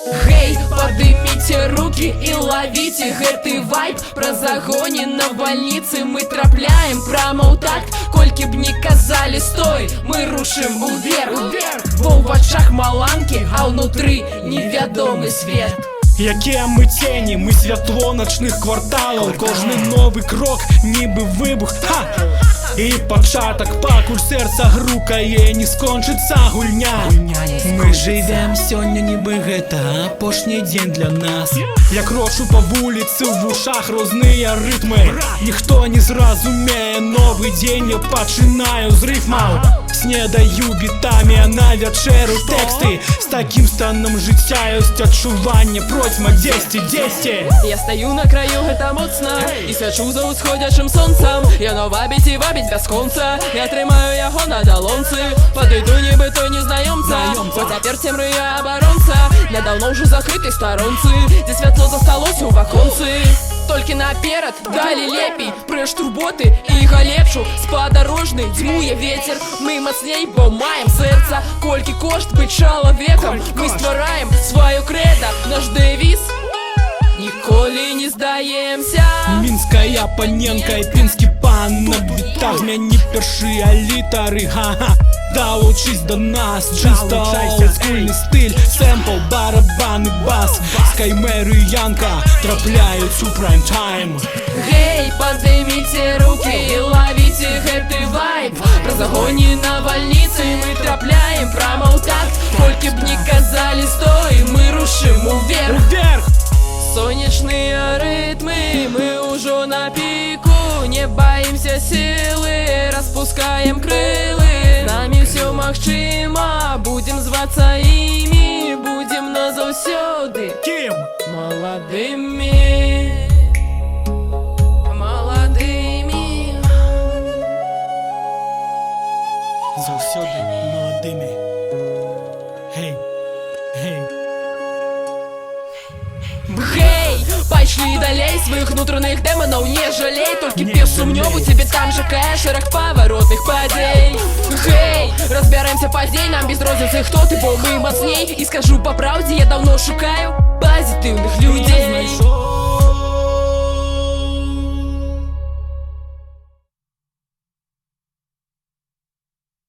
Гей, поднимите руки и ловите гэты вайб. Про загоне на больнице мы трапляем прямо у такт. Колькі б не казали стой, мы рушим уверх. Бо в очах маланки, а внутри невядомый свет. Яке ми тіні, ми світло ночних кварталів. Кожний новий крок, ніби вибух. Ха! І початок, пакуль серця грукає, не скончиться гульня. Ми живем сьогодні, ніби гэта апошній день для нас. Я крочу по вулиці, в ушах розныя ритми. Ніхто не зразумее, новий день я починаю з рифмаў. Снедаю бітами, а на вечеру тексти. З таким станом життя ёсць адчування, просьма 10-10. Я стою на краю, гэта моцна, і свячу за усходячым сонцам. Яно вабіць і вабіць без конца. Я трымаю яго на далонцы. Падыду нібыто незнаёмца, бо цяпер цемры я абаронца. На даўно ўжо закрытай старонцы, дзе святло засталося ў ваконцы. Толькі наперад, далі лепей, прэч турботы і галепшу. Спадарожны дзьмуе ветер, мы мацней, бо маем сэрца. Колькі кошт быць чалавекам, мы ствараем сваё крэда. Наш дэвіз — ніколі не здаемся. Мінская паненка і пінскі пан на бітах, мяне першыя літары. Ха-ха, долучись до нас, чисто олдскульний стиль, семпл, барабан і бас. Скаймер і Янка трапляють у прайм-тайм. Гей, поднимите руки и ловите гэты вайб. Про загоне на больнице мы трапляем прямо у такт. Колькі б не казали стой, мы рушим уверх. Сонечные ритмы, мы уже на пику. Не боимся силы, распускаем крылы. Нами все магчыма, будем зваться ими. Будем назаўсёды Ким? молодыми. Молодыми. Заўсёды молодыми. Гей, гей. Гей, пайшлі далей, сваіх внутренних демонаў не жалей. Толькі без сумневу тебе там чакае шэраг паваротных падзей. Гей, разбяремся пазней, нам без розніцы хто ты, бо мы мацней. І скажу па праўдзе, я давно шукаю пазітыўных людзей.